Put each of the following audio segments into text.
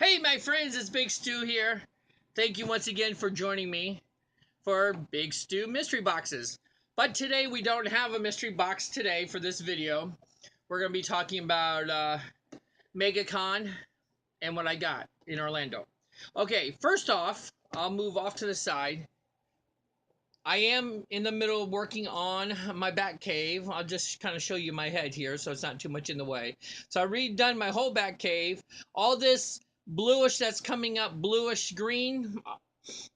Hey, my friends, it's Big Stu here. Thank you once again for joining me for Big Stu Mystery Boxes. But today we don't have a mystery box today for this video. We're going to be talking about MegaCon and what I got in Orlando. Okay, first off, I'll move off to the side. I am in the middle of working on my back cave. I'll just kind of show you my head here so it's not too much in the way. So I redone my whole back cave. All this bluish that's coming up, bluish green,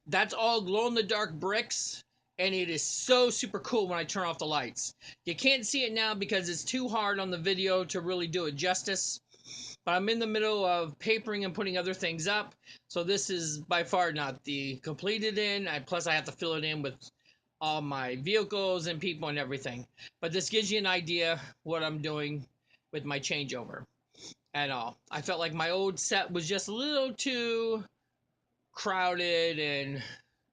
that's all glow in the dark bricks. And it is so super cool when I turn off the lights. You can't see it now because it's too hard on the video to really do it justice. But I'm in the middle of papering and putting other things up. So this is by far not the completed in. Plus I have to fill it in with all my vehicles and people and everything. But this gives you an idea what I'm doing with my changeover and all. I felt like my old set was just a little too crowded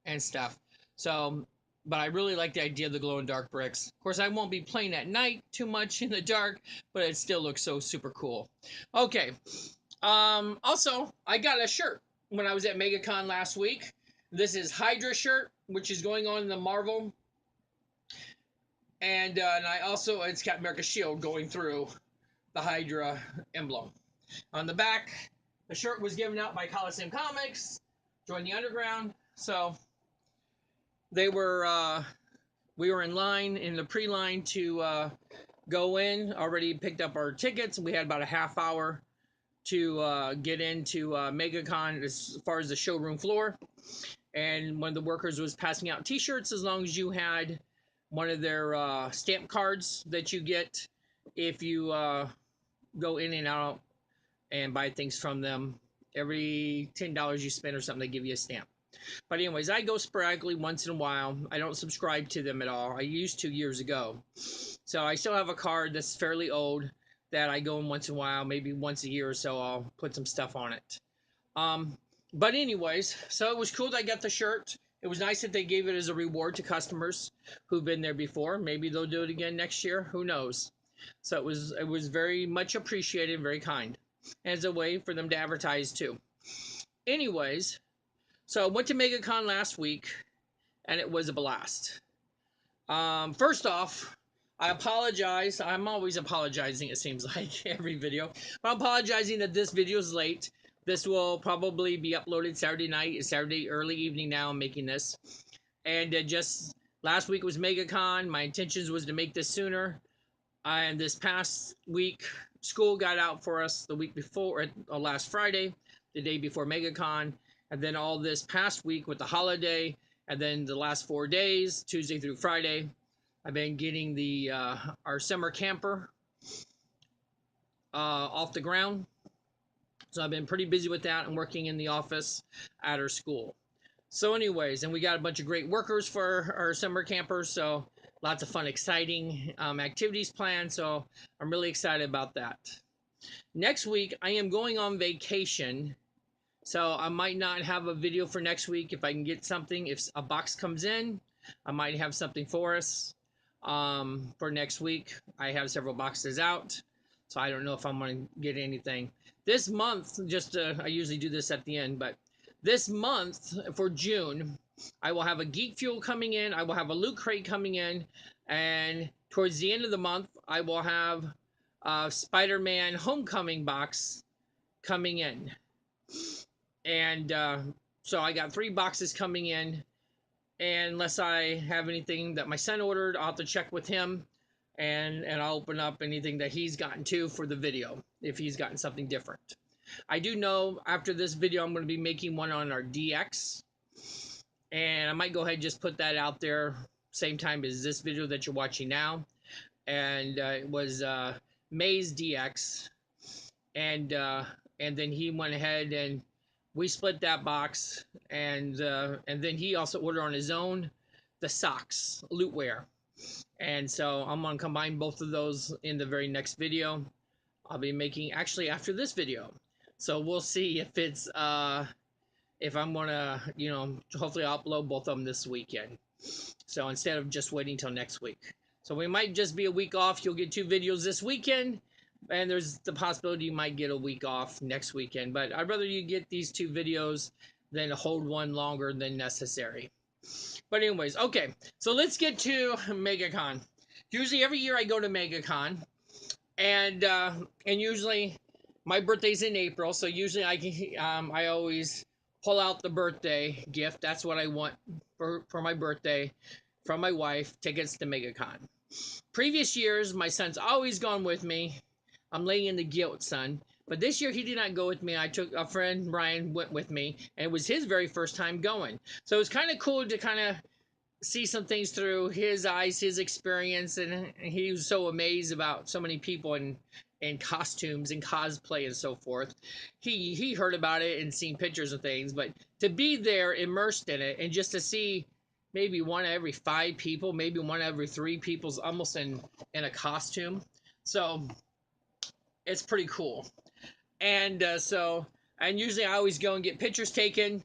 and stuff. So, but I really like the idea of the glow in dark bricks. Of course, I won't be playing at night too much in the dark, but it still looks so super cool. Okay. Also, I got a shirt when I was at MegaCon last week. This is Hydra shirt, which is going on in the Marvel. And I also, it's Captain America's shield going through the Hydra emblem. On the back, the shirt was given out by Coliseum Comics, Join the Underground. So they were, we were in line, in the pre-line to go in. Already picked up our tickets. We had about a half hour to get into MegaCon as far as the showroom floor. And one of the workers was passing out t-shirts as long as you had one of their stamp cards that you get if you go in and out and buy things from them. Every $10 you spend or something, they give you a stamp. But anyways, I go sporadically once in a while. I don't subscribe to them at all. I used to years ago. So I still have a card that's fairly old that I go in once in a while, maybe once a year or so. I'll put some stuff on it. But anyways, so it was cool that I got the shirt. It was nice that they gave it as a reward to customers who've been there before. Maybe they'll do it again next year. Who knows? So it was very much appreciated, very kind, as a way for them to advertise too. Anyways, so I went to MegaCon last week, and it was a blast. First off, I apologize. I'm always apologizing, it seems like, every video. But I'm apologizing that this video is late. This will probably be uploaded Saturday night. It's Saturday early evening now. I'm making this. And just last week was MegaCon. My intentions was to make this sooner. And this past week, school got out for us the week before, last Friday, the day before MegaCon. And then all this past week with the holiday. And then the last 4 days, Tuesday through Friday, I've been getting the our summer camper off the ground. So I've been pretty busy with that and working in the office at our school. So anyways, and we got a bunch of great workers for our summer campers. So lots of fun, exciting activities planned. So I'm really excited about that. Next week, I am going on vacation. So I might not have a video for next week. If I can get something, if a box comes in, I might have something for us for next week. I have several boxes out. So I don't know if I'm going to get anything. This month, I usually do this at the end, but this month for June, I will have a Geek Fuel coming in. I will have a Loot Crate coming in. And towards the end of the month, I will have a Spider-Man Homecoming box coming in. And so I got 3 boxes coming in. And unless I have anything that my son ordered, I'll have to check with him. And I'll open up anything that he's gotten too for the video, if he's gotten something different. I do know after this video, I'm going to be making one on our DX. And I might go ahead and just put that out there same time as this video that you're watching now. And it was May's DX. And then he went ahead and we split that box. And then he also ordered on his own the socks, Lootwear. And so I'm going to combine both of those in the very next video. I'll be making actually after this video. So we'll see if it's if I'm going to, hopefully I'll upload both of them this weekend. So instead of just waiting till next week. So we might just be a week off. You'll get 2 videos this weekend. and there's the possibility you might get a week off next weekend. But I'd rather you get these 2 videos than hold one longer than necessary. But anyways, okay, so let's get to MegaCon. Usually every year I go to MegaCon, and usually my birthday's in April, so usually I always pull out the birthday gift. That's what I want for my birthday from my wife, tickets to MegaCon. Previous years, my son's always gone with me. I'm laying in the guilt, son. But this year he did not go with me. I took a friend, Ryan, went with me, and it was his very first time going. So it was kind of cool to kind of see some things through his eyes, his experience, and he was so amazed about so many people and costumes and cosplay and so forth. He heard about it and seen pictures of things, but to be there immersed in it and just to see maybe one every 5 people, maybe one every 3 people's almost in a costume. So it's pretty cool. And usually I always go and get pictures taken.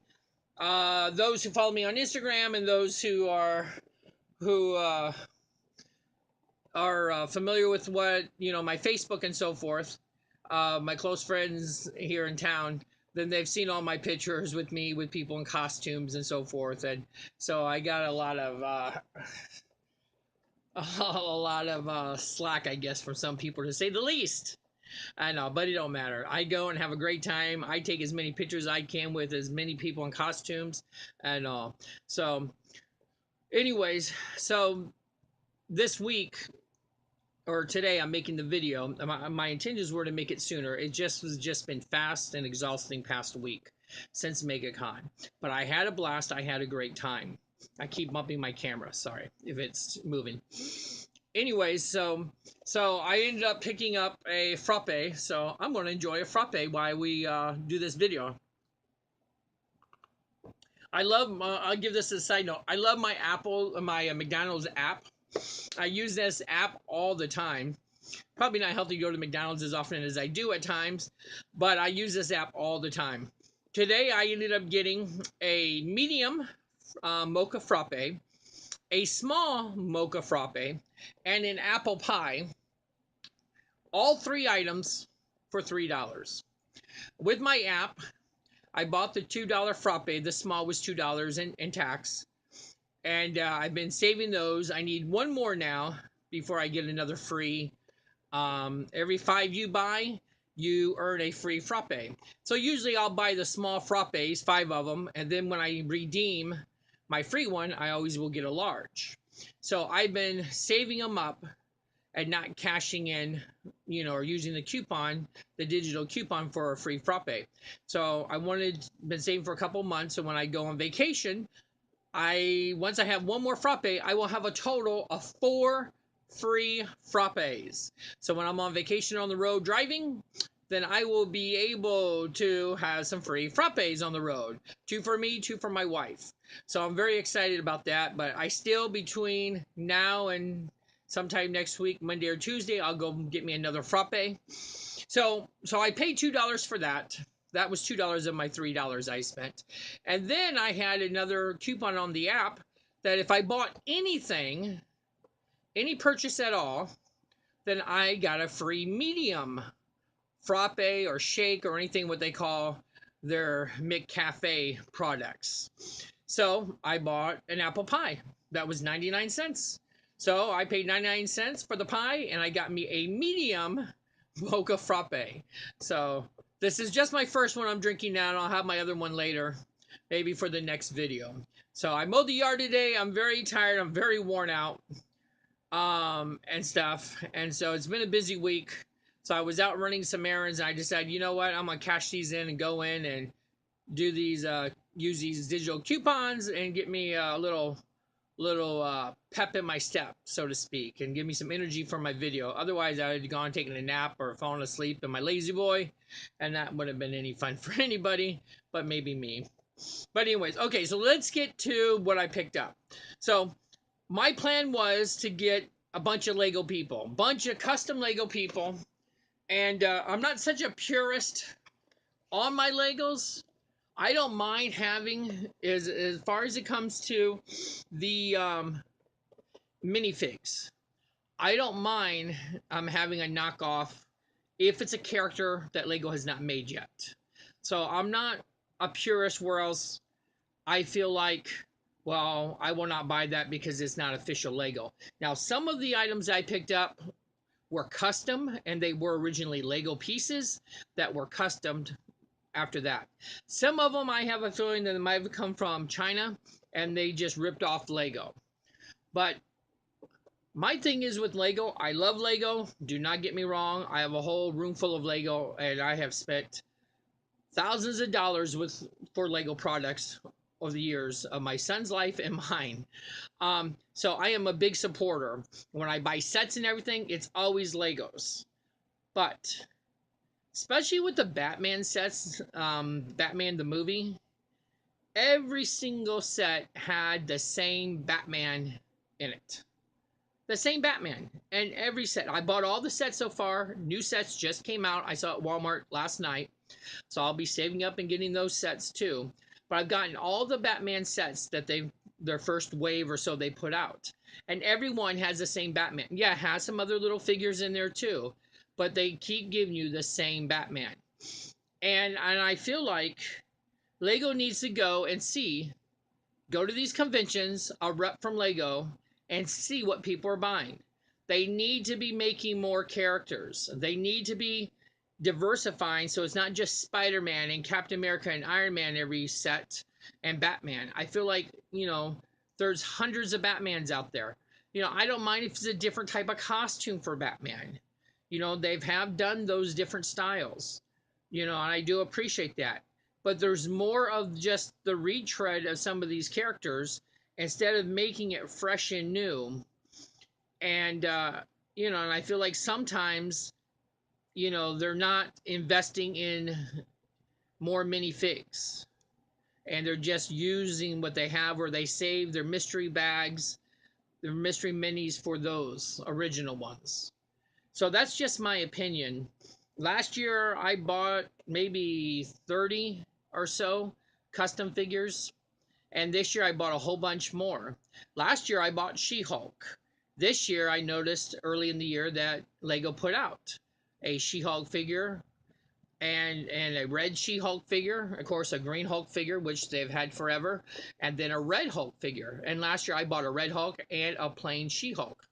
Those who follow me on Instagram and those who are familiar with what my Facebook and so forth, my close friends here in town, then they've seen all my pictures with me with people in costumes and so forth, and so I got a lot of slack, I guess, from some people, to say the least. I know, but it don't matter. I go and have a great time. I take as many pictures as I can with as many people in costumes and all. So, anyways, so this week or today I'm making the video. My intentions were to make it sooner. It just been fast and exhausting past week since MegaCon. But I had a blast. I had a great time. I keep bumping my camera. Sorry if it's moving. Anyways, so I ended up picking up a frappe. So I'm going to enjoy a frappe while we do this video. I love. I'll give this a side note. I love my McDonald's app. I use this app all the time. Probably not healthy to go to McDonald's as often as I do at times, but I use this app all the time. Today I ended up getting a medium mocha frappe, a small mocha frappe, and an apple pie. All 3 items for $3. With my app, I bought the $2 frappe. The small was $2 in tax. And I've been saving those. I need one more now before I get another free. Every 5 you buy, you earn a free frappe. So usually I'll buy the small frappes, 5 of them, and then when I redeem my free one, I always will get a large. So I've been saving them up and not cashing in, or using the digital coupon for a free frappe. So been saving for a couple months, so when I go on vacation, once I have one more frappe, I will have a total of 4 free frappes. So when I'm on vacation on the road driving, then I will be able to have some free frappes on the road. 2 for me, 2 for my wife. So I'm very excited about that, but I still, between now and sometime next week, Monday or Tuesday, I'll go get me another frappe. So I paid $2 for that. That was $2 of my $3 I spent. And then I had another coupon on the app that if I bought anything, any purchase at all, then I got a free medium frappe or shake or anything what they call their McCafe products. So I bought an apple pie. That was 99 cents. So I paid 99 cents for the pie and I got me a medium mocha frappe. So this is just my first one I'm drinking now, and I'll have my other one later, maybe for the next video. So I mowed the yard today. I'm very tired. I'm very worn out, and stuff. And so it's been a busy week. So I was out running some errands, and I decided, you know what? I'm gonna cash these in and go in and do these, use these digital coupons and get me a little pep in my step, so to speak, and give me some energy for my video. Otherwise, I would have gone taking a nap or fallen asleep in my lazy boy, and that wouldn't have been any fun for anybody, but maybe me. But anyways, okay, so let's get to what I picked up. So my plan was to get a bunch of Lego people, bunch of custom Lego people, and I'm not such a purist on my Legos. I don't mind having, as far as it comes to the minifigs, I don't mind having a knockoff if it's a character that Lego has not made yet. So I'm not a purist, where else I feel like, well, I will not buy that because it's not official Lego. Now, some of the items I picked up were custom, and they were originally Lego pieces that were customed after that. Some of them I have a feeling that they might have come from China and they just ripped off Lego. But my thing is with Lego, I love Lego. Do not get me wrong. I have a whole room full of Lego, and I have spent thousands of dollars for Lego products over the years of my son's life and mine. So I am a big supporter. When I buy sets and everything, it's always Legos. But especially with the Batman sets, Batman the movie, every single set had the same Batman in it. The same Batman. And every set. I bought all the sets so far. New sets just came out. I saw at Walmart last night. So I'll be saving up and getting those sets too. But I've gotten all the Batman sets that their first wave or so they put out. And everyone has the same Batman. Yeah, it has some other little figures in there too. But they keep giving you the same Batman. And I feel like Lego needs to go to these conventions, a rep from Lego, and see what people are buying. They need to be making more characters. They need to be diversifying, so it's not just Spider-Man and Captain America and Iron Man every set and Batman. I feel like, there's hundreds of Batmans out there. I don't mind if it's a different type of costume for Batman. They've have done those different styles. And I do appreciate that. But there's more of just the retread of some of these characters instead of making it fresh and new. And and I feel like sometimes they're not investing in more minifigs, and they're just using what they have, or they save their mystery bags, their mystery minis for those original ones. So that's just my opinion. Last year I bought maybe 30 or so custom figures, and this year I bought a whole bunch more. Last year I bought She-Hulk. This year I noticed early in the year that Lego put out a She-Hulk figure, and a red She-Hulk figure, of course a green Hulk figure, which they've had forever, and then a red Hulk figure. And last year I bought a red Hulk and a plain She-Hulk.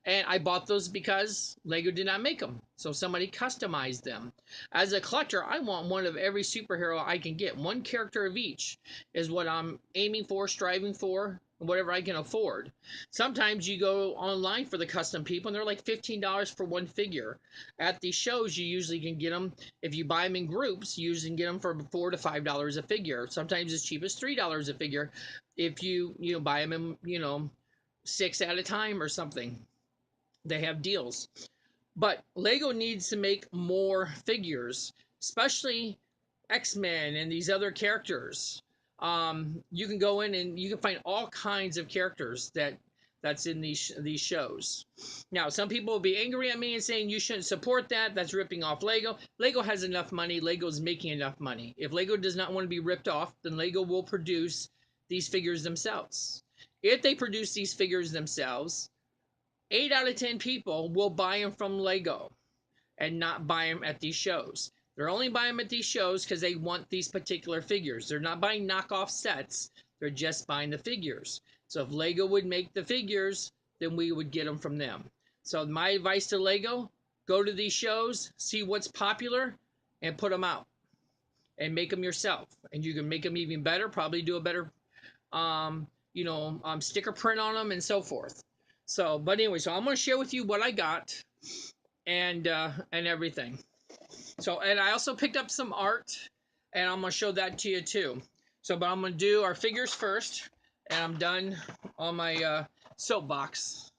And I bought those because Lego did not make them. So somebody customized them. As a collector, I want one of every superhero I can get. One character of each is what I'm aiming for, striving for, whatever I can afford. Sometimes you go online for the custom people and they're like $15 for one figure. At these shows, you usually can get them, if you buy them in groups, you usually can get them for $4 to $5 a figure. Sometimes as cheap as $3 a figure if you buy them in, 6 at a time or something. They have deals. But Lego needs to make more figures, especially X-Men and these other characters. You can go in and you can find all kinds of characters that's in these shows. Now, some people will be angry at me and saying you shouldn't support that. That's ripping off Lego. Lego has enough money. Lego's making enough money. If Lego does not want to be ripped off, then Lego will produce these figures themselves. If they produce these figures themselves, 8 out of 10 people will buy them from Lego and not buy them at these shows. They're only buying them at these shows because they want these particular figures. They're not buying knockoff sets. They're just buying the figures. So if Lego would make the figures, then we would get them from them. So my advice to Lego, go to these shows, see what's popular, and put them out. And make them yourself. And you can make them even better, probably do a better sticker print on them and so forth. So, but anyway, so I'm going to share with you what I got and everything. So, and I also picked up some art, and I'm going to show that to you too. So, but I'm going to do our figures first, and I'm done on my soapbox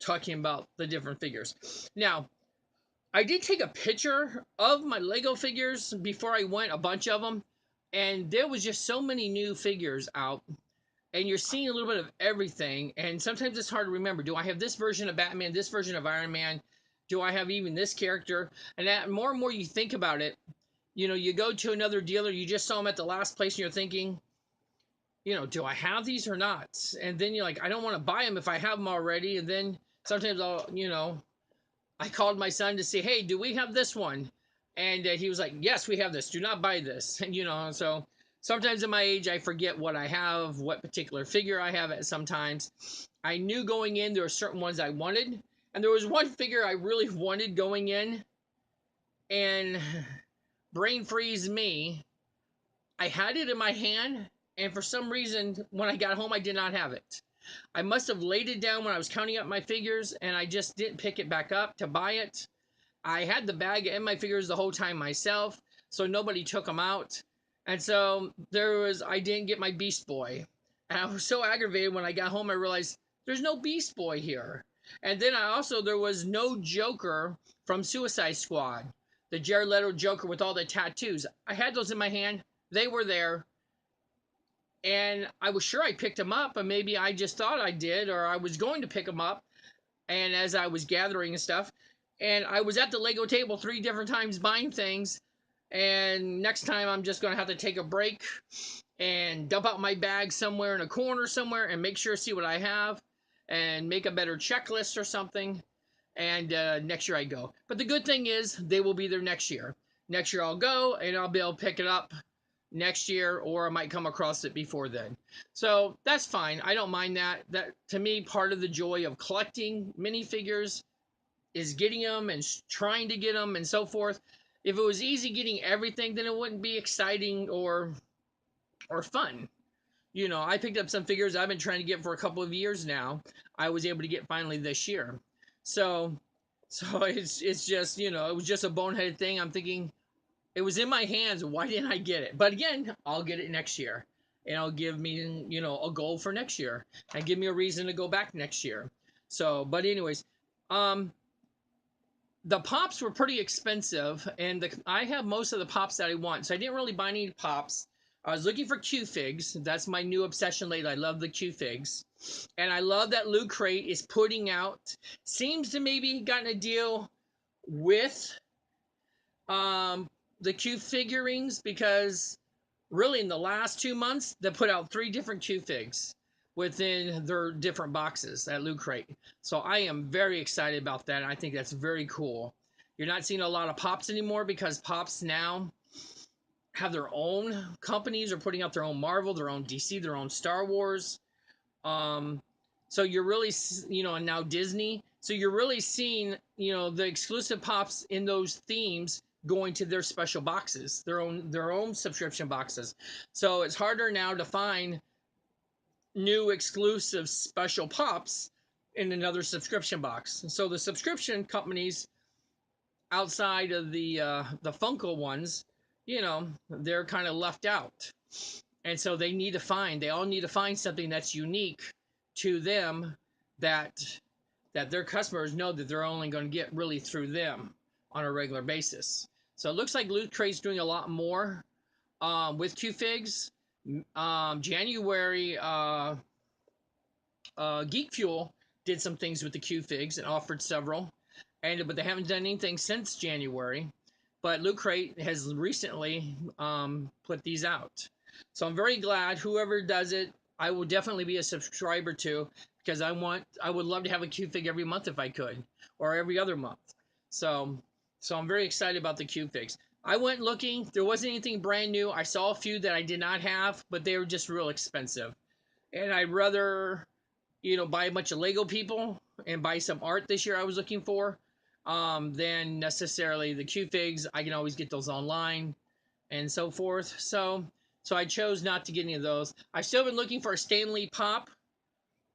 talking about the different figures. Now, I did take a picture of my Lego figures before I went, a bunch of them, and there was just so many new figures out. And you're seeing a little bit of everything, and sometimes it's hard to remember. Do I have this version of Batman, this version of Iron Man? Do I have even this character? And that more and more you think about it, you go to another dealer, you just saw them at the last place, and you're thinking, do I have these or not? And then you're like, I don't want to buy them if I have them already. And then sometimes I'll, I called my son to say, hey, do we have this one? And he was like, yes, we have this. Do not buy this. And, so sometimes at my age, I forget what I have, what particular figure I have at sometimes. I knew going in there were certain ones I wanted. And there was one figure I really wanted going in. And brain freeze me. I had it in my hand. And for some reason, when I got home, I did not have it. I must have laid it down when I was counting up my figures, and I just didn't pick it back up to buy it. I had the bag and my figures the whole time myself, so nobody took them out. And so I didn't get my Beast Boy. And I was so aggravated when I got home, I realized there's no Beast Boy here. And then there was no Joker from Suicide Squad, the Jared Leto Joker with all the tattoos. I had those in my hand, they were there. And I was sure I picked them up, but maybe I just thought I did, or I was going to pick them up. And as I was gathering and stuff, and I was at the Lego table 3 different times buying things. And next time I'm just going to have to take a break and dump out my bag somewhere in a corner somewhere and make sure to see what I have and make a better checklist or something. And next year I go. But the good thing is they will be there next year. Next year I'll go and I'll be able to pick it up next year, or I might come across it before then. So that's fine. I don't mind that. That, to me, part of the joy of collecting minifigures is getting them and trying to get them and so forth. If it was easy getting everything, then it wouldn't be exciting or fun. I picked up some figures I've been trying to get for a couple of years now. I was able to get finally this year. So it's just, it was just a boneheaded thing. I'm thinking, it was in my hands. Why didn't I get it? But again, I'll get it next year. And it'll give me, a goal for next year. And give me a reason to go back next year. So, but anyways, the pops were pretty expensive. And I have most of the pops that I want. So I didn't really buy any pops. I was looking for Q-Figs. That's my new obsession lately. I love the Q-Figs. And I love that Loot Crate is putting out, seems to maybe gotten a deal with the Q figurines, because really in the last 2 months they put out 3 different Q figs within their different boxes at Loot Crate. So I am very excited about that. And I think that's very cool. You're not seeing a lot of pops anymore because pops now have their own companies, or putting out their own Marvel, their own DC, their own Star Wars. So you're really, and now Disney. So you're really seeing, the exclusive pops in those themes going to their special boxes, their own subscription boxes. So it's harder now to find new exclusive special pops in another subscription box. So the subscription companies outside of the Funko ones, they're kind of left out. And so they all need to find something that's unique to them, that their customers know that they're only going to get really through them on a regular basis. So it looks like Loot Crate's doing a lot more with Q-Figs. January, Geek Fuel did some things with the Q-Figs and offered several, but they haven't done anything since January. But Loot Crate has recently put these out. So I'm very glad. Whoever does it, I will definitely be a subscriber to, because I would love to have a Q-Fig every month if I could, or every other month. So I'm very excited about the Q-Figs. I went looking. There wasn't anything brand new. I saw a few that I did not have, but they were just real expensive. And I'd rather, buy a bunch of Lego people and buy some art this year I was looking for, than necessarily the Q-Figs. I can always get those online and so forth. So I chose not to get any of those. I've still been looking for a Stan Lee pop,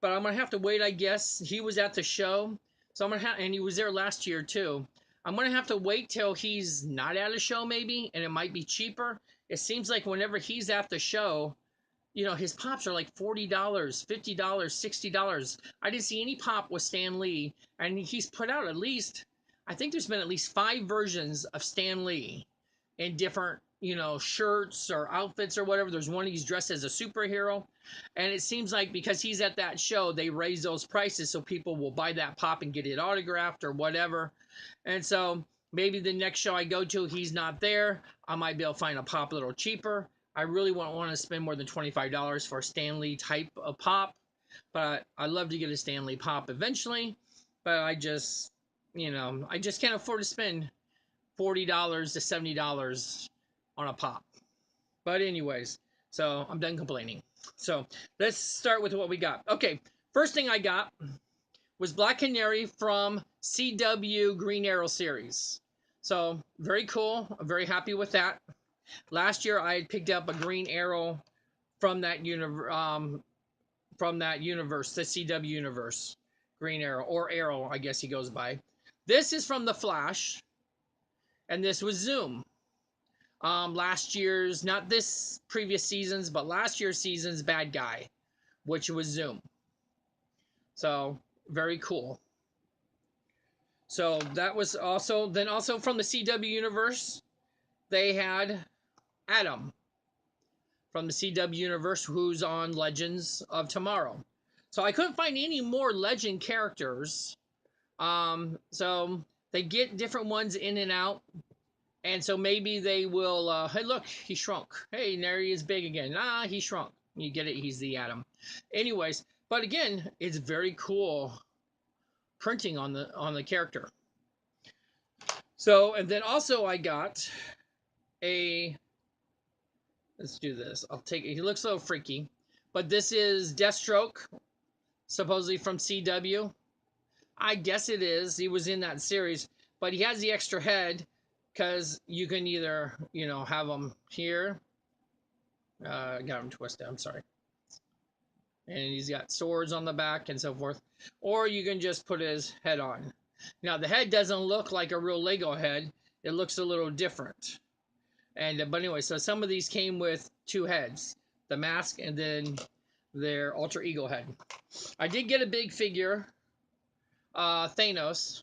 but I'm gonna have to wait, I guess. He was at the show, so and he was there last year too. I'm gonna have to wait till he's not at a show maybe, and it might be cheaper. It seems like whenever he's at the show, his pops are like $40, $50, $60. I didn't see any pop with Stan Lee, and he's put out at least, I think there's been at least 5 versions of Stan Lee in different, shirts or outfits or whatever. There's one he's dressed as a superhero. And it seems like because he's at that show, they raise those prices so people will buy that pop and get it autographed or whatever. And so maybe the next show I go to, he's not there. I might be able to find a pop a little cheaper. I really won't want to spend more than $25 for a Stan Lee type of pop. But I'd love to get a Stan Lee pop eventually. But I just I just can't afford to spend $40 to $70 on a pop. But anyways, so I'm done complaining. So let's start with what we got. Okay, first thing I got was Black Canary from CW Green Arrow series. So very cool. I'm very happy with that. Last year I had picked up a Green Arrow from that universe, the CW universe. Green Arrow, or Arrow, I guess he goes by. This is from The Flash, and this was Zoom. Last year's, not this previous season's, but last year's season's bad guy, which was Zoom. So very cool. So that was also from the CW universe, they had Adam from the CW universe, who's on Legends of Tomorrow. So I couldn't find any more Legend characters. So they get different ones in and out. And so maybe they will, hey, look, he shrunk. Hey, there he is big again. Ah, he shrunk. You get it, he's the Atom. Anyways, but again, it's very cool printing on the character. So, and then also I got a, let's do this. I'll take it. He looks a little freaky, but this is Deathstroke, supposedly from CW. I guess it is. He was in that series, but he has the extra head because you can either, have him here. Got him twisted. I'm sorry. And he's got swords on the back and so forth. Or you can just put his head on. Now, the head doesn't look like a real Lego head. It looks a little different. And but anyway, so some of these came with two heads. The mask and then their alter ego head. I did get a big figure. Thanos.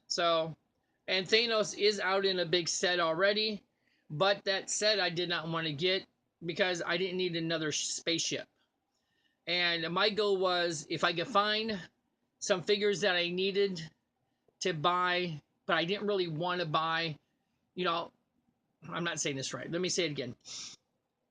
So, and Thanos is out in a big set already. But that set I did not want to get because I didn't need another spaceship. And my goal was if I could find some figures that I needed to buy, but I didn't really want to buy, I'm not saying this right. Let me say it again.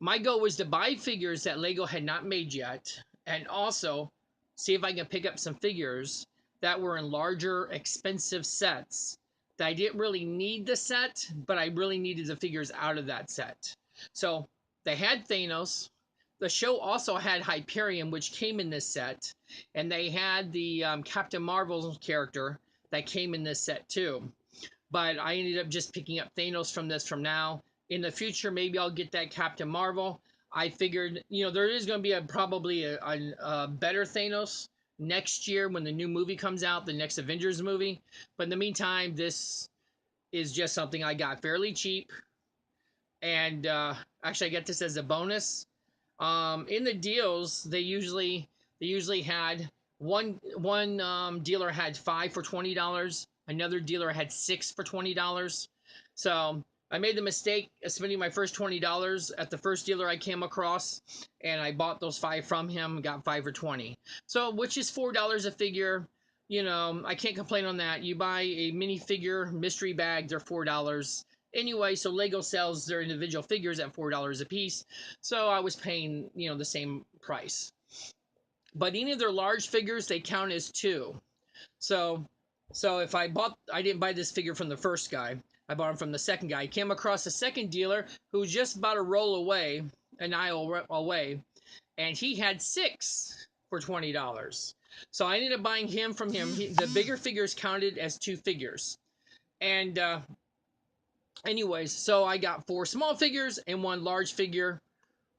My goal was to buy figures that Lego had not made yet, and also see if I can pick up some figures that were in larger, expensive sets that I didn't really need the set, but I really needed the figures out of that set. So they had Thanos. The show also had Hyperion, which came in this set, and they had the Captain Marvel character that came in this set too. But I ended up just picking up Thanos from now. In the future, maybe I'll get that Captain Marvel. I figured, there is going to be probably a better Thanos next year when the new movie comes out, the next Avengers movie. But in the meantime, this is just something I got fairly cheap. And actually, I get this as a bonus. In the deals, they usually had one dealer had 5 for $20, another dealer had 6 for $20. So I made the mistake of spending my first $20 at the first dealer I came across, and I bought those 5 from him, got 5 for $20. So which is $4 a figure. I can't complain on that. You buy a minifigure mystery bag, they're $4. Anyway, so Lego sells their individual figures at $4 a piece, so I was paying, the same price. But any of their large figures, they count as 2. So if I didn't buy this figure from the first guy. I bought him from the second guy. I came across a second dealer who was just about a roll away, an aisle away, and he had 6 for $20. So I ended up buying him from him. The bigger figures counted as 2 figures. And anyways, so I got 4 small figures and 1 large figure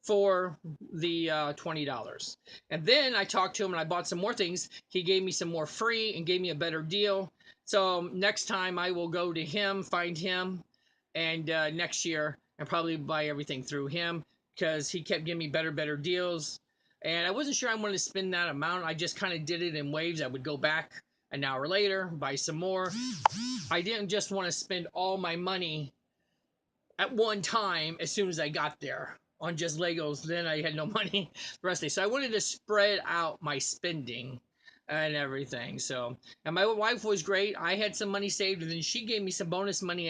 for the $20. And then I talked to him and I bought some more things. He gave me some more free and gave me a better deal. So next time I will go to him, find him, and next year and probably buy everything through him because he kept giving me better deals. And I wasn't sure I wanted to spend that amount. I just kind of did it in waves. I would go back an hour later, buy some more. I didn't just want to spend all my money at one time as soon as I got there on just Legos. Then I had no money the rest of the day. So I wanted to spread out my spending and everything. So, and my wife was great. I had some money saved, and then she gave me some bonus money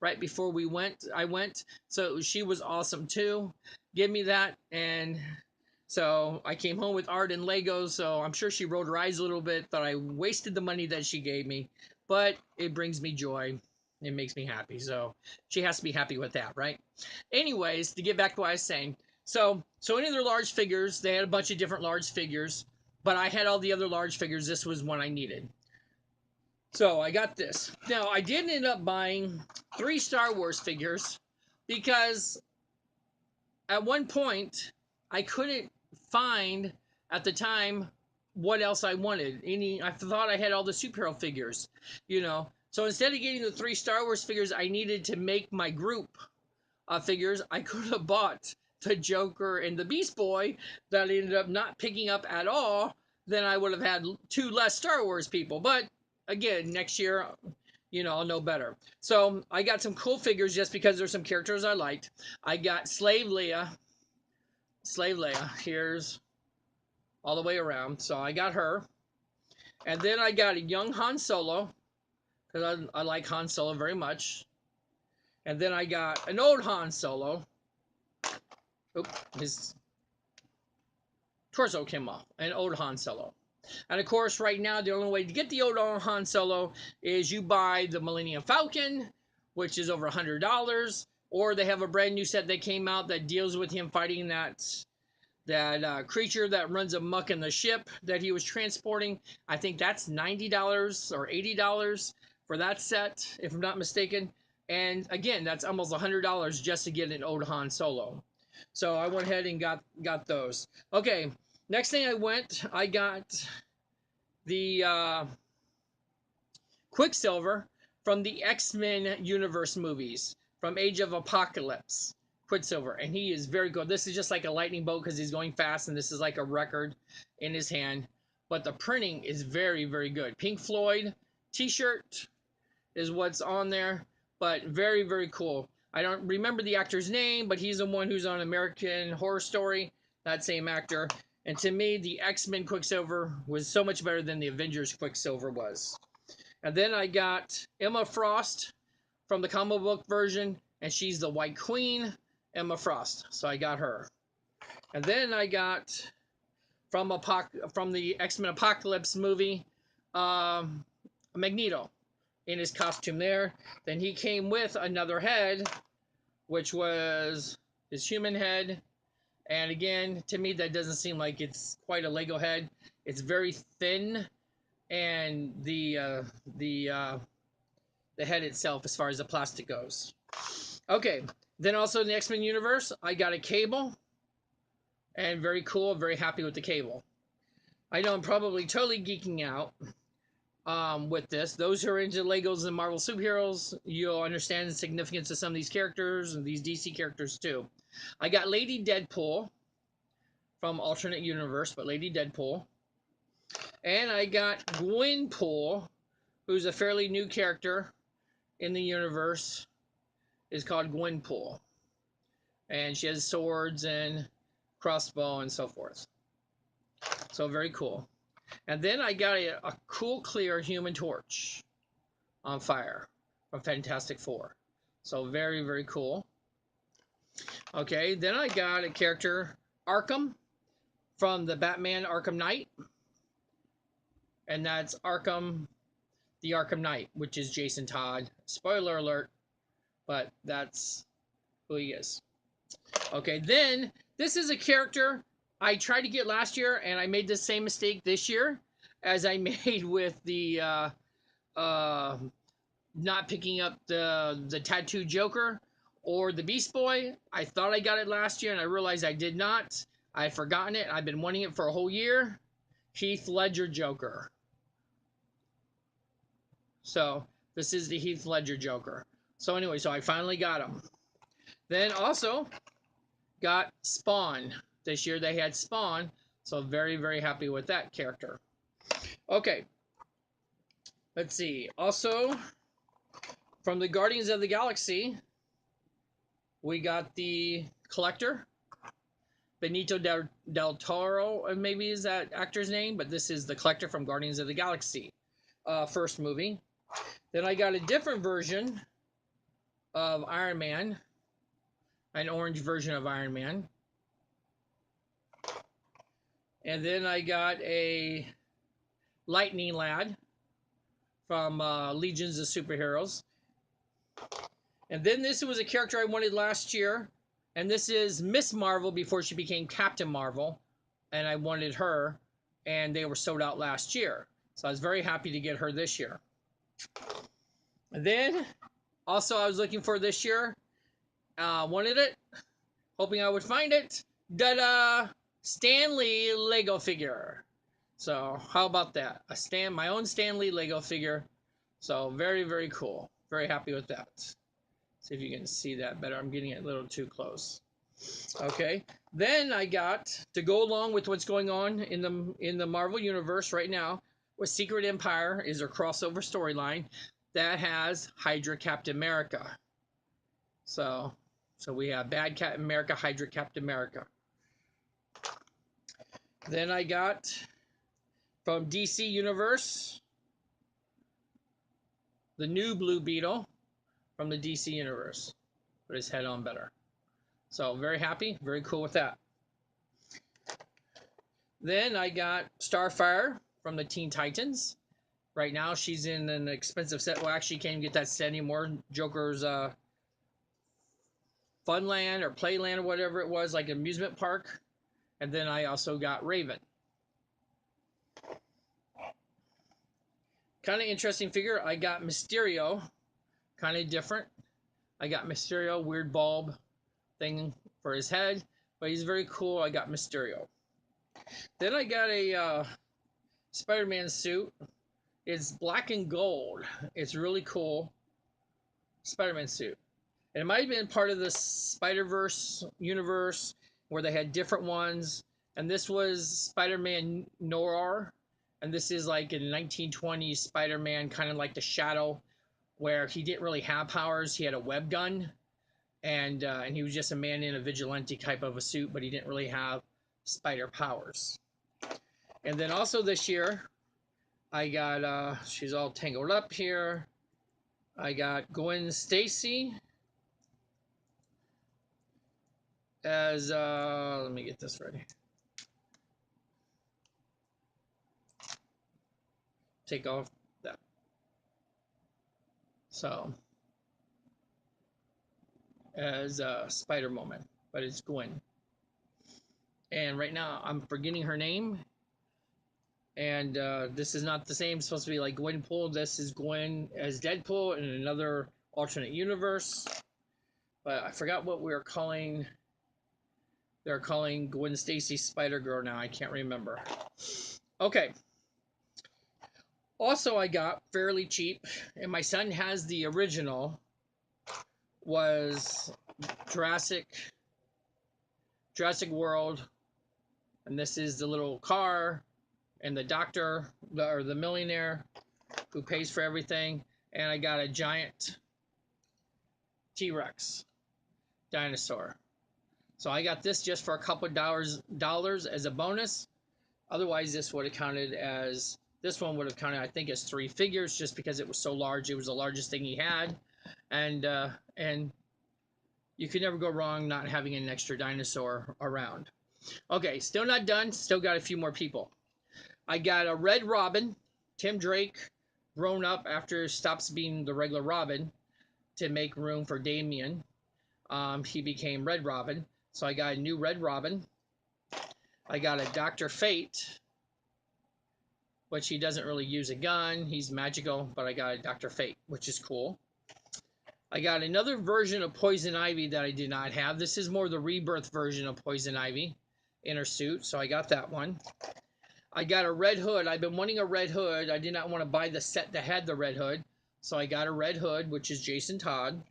right before I went. So she was awesome too. Give me that, and so I came home with art and Legos. So I'm sure she rolled her eyes a little bit, thought I wasted the money that she gave me. but it brings me joy. It makes me happy. So she has to be happy with that, right? Anyways, to get back to what I was saying. So any of their large figures, they had a bunch of different large figures, but I had all the other large figures. This was one I needed. So I got this. Now, I did end up buying 3 Star Wars figures because at one point I couldn't find at the time what else I wanted. I thought I had all the superhero figures, you know. So instead of getting the 3 Star Wars figures I needed to make my group figures, I could have bought the Joker and the Beast Boy that I ended up not picking up at all. Then I would have had 2 less Star Wars people. But again, next year, I'll know better. So I got some cool figures just because there's some characters I liked. I got Slave Leia. Slave Leia. Here's all the way around. So I got her. And then I got a young Han Solo, because I like Han Solo very much. And then I got an old Han Solo. Oop, his torso came off. An old Han Solo. And of course, right now, the only way to get the old Han Solo is you buy the Millennium Falcon, which is over $100, or they have a brand new set that came out that deals with him fighting that creature that runs amok in the ship that he was transporting. I think that's $90 or $80 for that set, if I'm not mistaken. And again, that's almost $100 just to get an old Han Solo. So I went ahead and got those. Okay, next thing I got the Quicksilver from the X-Men universe movies, from Age of Apocalypse. Quicksilver, and he is very good. This is just like a lightning bolt because he's going fast, and this is like a record in his hand. But the printing is very, very good. Pink Floyd t-shirt is what's on there, but very, very cool. I don't remember the actor's name, but he's the one who's on American Horror Story, that same actor. And to me, the X-Men Quicksilver was so much better than the Avengers Quicksilver was. And then I got Emma Frost from the comic book version, and she's the White Queen, Emma Frost. So I got her. And then I got from the X-Men Apocalypse movie, Magneto in his costume there. Then he came with another head, which was his human head. And again, to me, that doesn't seem like it's quite a Lego head. It's very thin, and the head itself, as far as the plastic goes. Okay, then also in the X-Men universe, I got a Cable, and very cool, very happy with the Cable. I know I'm probably totally geeking out with this. Those who are into Legos and Marvel superheroes, you'll understand the significance of some of these characters and these DC characters too. I got Lady Deadpool from alternate universe, but Lady Deadpool. And I got Gwenpool, who's a fairly new character in the universe. Is called Gwenpool. And she has swords and crossbow and so forth. So very cool. And then I got a cool clear Human Torch on fire from Fantastic Four. So very, very cool. Okay, then I got a character, Arkham, from the Batman Arkham Knight. And that's Arkham, the Arkham Knight, which is Jason Todd. Spoiler alert, but that's who he is. Okay, then this is a character I tried to get last year, and I made the same mistake this year as I made with the not picking up the Tattoo Joker or the Beast Boy. I thought I got it last year, and I realized I did not. I'd forgotten it. I've been wanting it for a whole year. Heath Ledger Joker. So this is the Heath Ledger Joker. So anyway, so I finally got him. Then also got Spawn. This year they had Spawn, so very, very happy with that character. Okay, let's see. Also, from the Guardians of the Galaxy, we got the Collector, Benito del Toro, maybe is that actor's name, but this is the Collector from Guardians of the Galaxy, first movie. Then I got a different version of Iron Man, an orange version of Iron Man. And then I got a Lightning Lad from Legions of Superheroes. And then this was a character I wanted last year. And this is Miss Marvel before she became Captain Marvel. And I wanted her. And they were sold out last year. So I was very happy to get her this year. And then, also I was looking for this year. Wanted it. Hoping I would find it. Da-da! Stan Lee Lego figure. So how about that? My own Stan Lee Lego figure. So very, very cool. Very happy with that. See if you can see that better. I'm getting it a little too close. Okay. Then I got, to go along with what's going on in the Marvel universe right now, with Secret Empire is their crossover storyline that has Hydra Captain America. So we have Bad Captain America, Hydra Captain America. Then I got from DC Universe the new Blue Beetle from the DC Universe. Put his head on better. So very happy, very cool with that. Then I got Starfire from the Teen Titans. Right now she's in an expensive set. Well, actually you can't even get that set anymore. Joker's Funland or Playland or whatever it was, like amusement park. And then I also got Raven. Kind of interesting figure. I got Mysterio. Kind of different. I got Mysterio, weird bulb thing for his head. But he's very cool. I got Mysterio. Then I got a Spider-Man suit. It's black and gold. It's really cool. Spider-Man suit. And it might have been part of the Spider-Verse universe where they had different ones. And this was Spider-Man Noir. And this is like a 1920s Spider-Man, kind of like the Shadow, where he didn't really have powers. He had a web gun. And he was just a man in a vigilante type of a suit, but he didn't really have spider powers. And then also this year, I got, she's all tangled up here. I got Gwen Stacy as, let me get this ready. Take off that. So, as Spider-Woman, but it's Gwen. And right now, I'm forgetting her name. And this is not the same. It's supposed to be like Gwenpool. This is Gwen as Deadpool in another alternate universe. But I forgot what we were calling. They're calling Gwen Stacy Spider-Girl now. I can't remember. Okay. Also, I got fairly cheap, and my son has the original, was Jurassic World. And this is the little car and the doctor, or the millionaire who pays for everything. And I got a giant T-Rex dinosaur. So I got this just for a couple of dollars as a bonus. Otherwise, this would have counted as, this one would have counted, I think, as 3 figures, just because it was so large. It was the largest thing he had. And you could never go wrong not having an extra dinosaur around. Okay, still not done. Still got a few more people. I got a Red Robin, Tim Drake, grown up after stops being the regular Robin to make room for Damian. He became Red Robin. So I got a new Red Robin. I got a Dr. Fate, which he doesn't really use a gun. He's magical, but I got a Dr. Fate, which is cool. I got another version of Poison Ivy that I did not have. This is more the rebirth version of Poison Ivy in her suit, so I got that one. I got a Red Hood. I've been wanting a Red Hood. I did not want to buy the set that had the Red Hood, so I got a Red Hood, which is Jason Todd.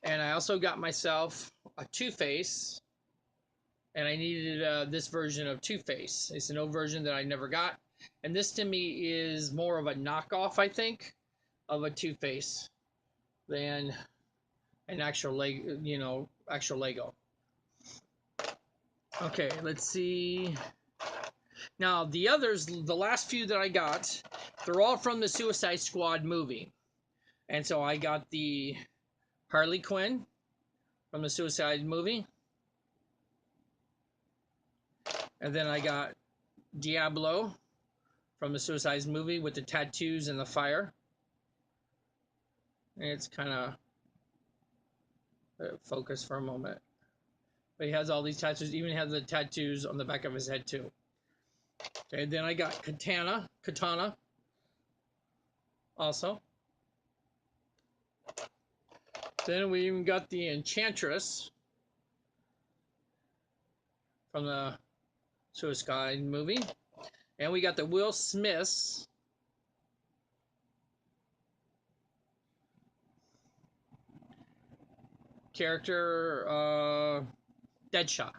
And I also got myself a Two-Face, and I needed this version of Two-Face. It's an old version that I never got, and this to me is more of a knockoff, I think, of a Two-Face than an actual Lego, actual Lego. Okay, let's see. Now, the others, the last few that I got, they're all from the Suicide Squad movie. And so I got the Harley Quinn from the Suicide movie. And then I got Diablo from the Suicide movie with the tattoos and the fire. And it's kind of focus for a moment. But he has all these tattoos, even has the tattoos on the back of his head too. Okay, then I got Katana also. Then we even got the Enchantress from the Suicide movie. And we got the Will Smiths. Character, Deadshot.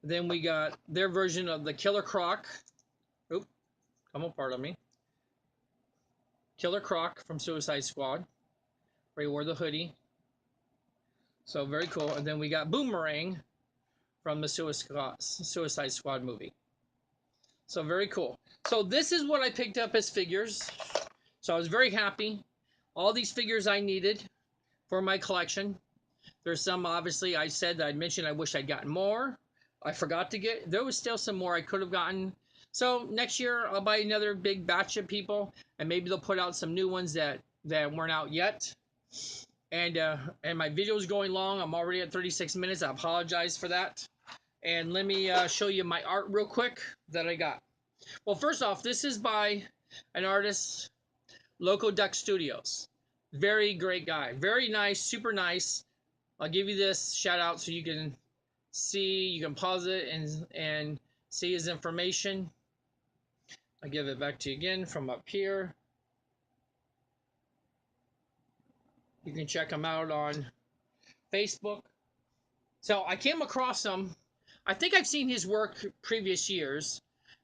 Then we got their version of the Killer Croc. Oop, come apart on me. Killer Croc from Suicide Squad, where he wore the hoodie. So very cool. And then we got Boomerang from the Suicide Squad movie. So very cool. So this is what I picked up as figures. So I was very happy. All these figures I needed for my collection. There's some, obviously, I said that I mentioned I wish I'd gotten more. I forgot to get. There was still some more I could have gotten. So next year I'll buy another big batch of people, and maybe they'll put out some new ones that weren't out yet. And my video is going long. I'm already at 36 minutes. I apologize for that. And let me show you my art real quick that I got. Well, first off, this is by an artist, Loco Duck Studios. Very great guy. Very nice, super nice. I'll give you this shout out so you can see, you can pause it and see his information. I'll give it back to you again from up here. You can check him out on Facebook. So I came across him. I think I've seen his work previous years,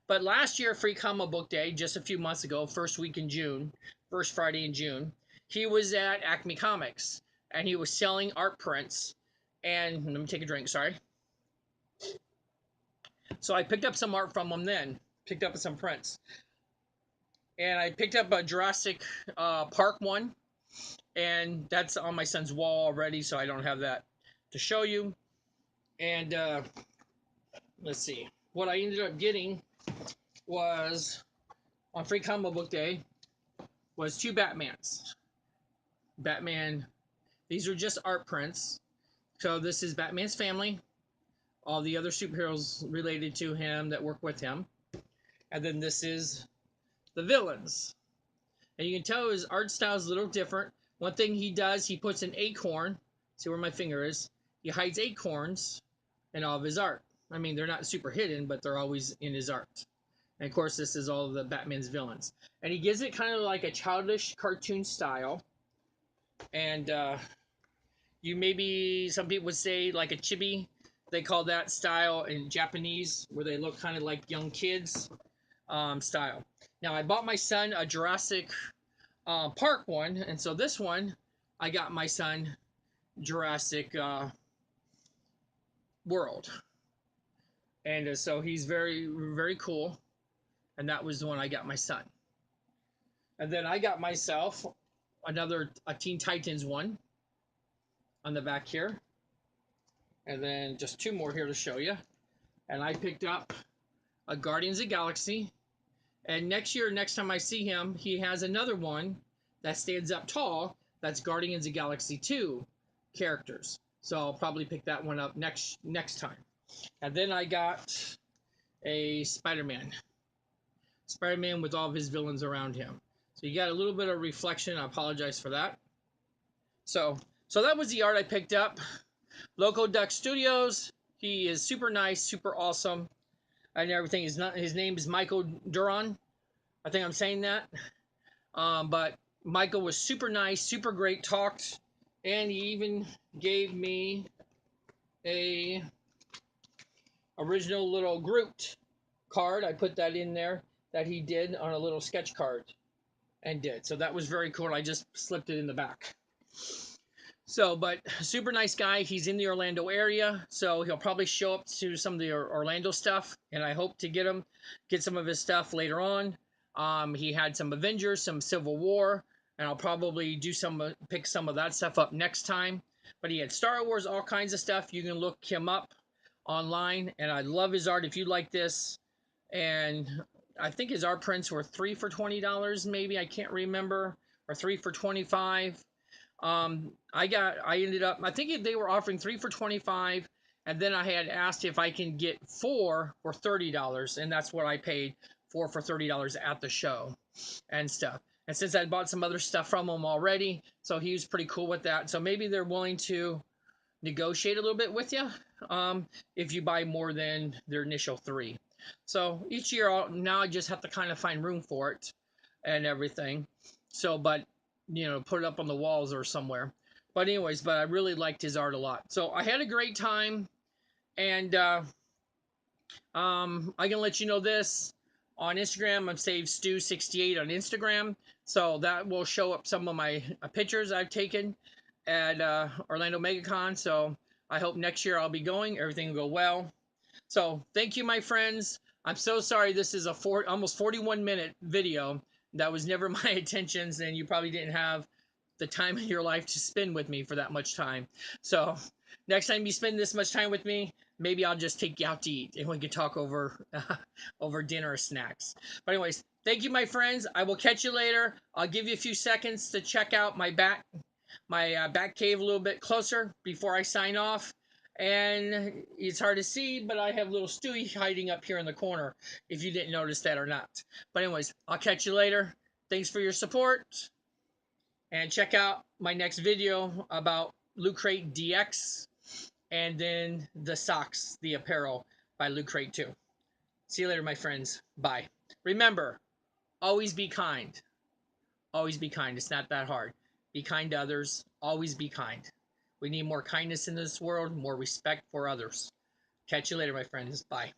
but last year, Free Comic Book Day, just a few months ago, first week in June, first Friday in June, he was at Acme Comics, and he was selling art prints. And let me take a drink, sorry. So I picked up some art from him then, picked up some prints. And I picked up a Jurassic Park one, and that's on my son's wall already, so I don't have that to show you. And let's see, what I ended up getting was, on Free Comic Book Day, was 2 Batmans. Batman, these are just art prints. So this is Batman's family, all the other superheroes related to him that work with him. And then this is the villains. And you can tell his art style is a little different. One thing he does, he puts an acorn, see where my finger is, he hides acorns in all of his art. I mean, they're not super hidden, but they're always in his art. And of course, this is all of the Batman's villains. And he gives it kind of like a childish cartoon style. And you maybe, some people would say like a chibi. They call that style in Japanese, where they look kind of like young kids style. Now, I bought my son a Jurassic Park one. And so this one, I got my son Jurassic World. And so he's very, very cool. And that was the one I got my son. And then I got myself a Teen Titans one on the back here. And then just 2 more here to show you. And I picked up a Guardians of the Galaxy. And next year, next time I see him, he has another one that stands up tall. That's Guardians of the Galaxy 2 characters. So I'll probably pick that one up next time. And then I got a Spider-Man. Spider-Man with all of his villains around him. So you got a little bit of reflection. I apologize for that. So that was the art I picked up. Loco Duck Studios. He is super nice, super awesome, and everything. His name is Michael Duran. I think I'm saying that. But Michael was super nice, super great, talked, and he even gave me a original little Groot card. I put that in there that he did on a little sketch card and did. So that was very cool. I just slipped it in the back. So, but super nice guy. He's in the Orlando area, so he'll probably show up to some of the Orlando stuff, and I hope to get some of his stuff later on. He had some Avengers, some Civil War, and I'll probably pick some of that stuff up next time. But he had Star Wars, all kinds of stuff. You can look him up online, and I love his art. If you like this, and I think his art prints were 3 for $20, maybe, I can't remember, or 3 for 25. I ended up, I think they were offering 3 for 25, and then I had asked if I can get 4 for $30, and that's what I paid, 4 for $30 at the show and stuff. And since I bought some other stuff from him already, so he was pretty cool with that. So maybe they're willing to negotiate a little bit with you if you buy more than their initial 3. So each year, now I just have to kind of find room for it and everything. So, but put it up on the walls or somewhere. But anyways, but I really liked his art a lot. So I had a great time, and I can let you know this on Instagram. I've saved Stu68 on Instagram, so that will show up some of my pictures I've taken at Orlando MegaCon. So I hope next year I'll be going. Everything will go well. So thank you, my friends. I'm so sorry this is a almost 41-minute video. That was never my intentions, and you probably didn't have the time of your life to spend with me for that much time. So next time you spend this much time with me, maybe I'll just take you out to eat, and we can talk over over dinner or snacks. But anyways, thank you, my friends. I will catch you later. I'll give you a few seconds to check out my back cave a little bit closer before I sign off. And it's hard to see, but I have little Stewie hiding up here in the corner, if you didn't notice that or not. But anyways, I'll catch you later. Thanks for your support. And check out my next video about Loot Crate DX, and then the socks, the apparel by Loot Crate 2. See you later, my friends. Bye. Remember, always be kind. Always be kind. It's not that hard. Be kind to others. Always be kind. We need more kindness in this world, more respect for others. Catch you later, my friends. Bye.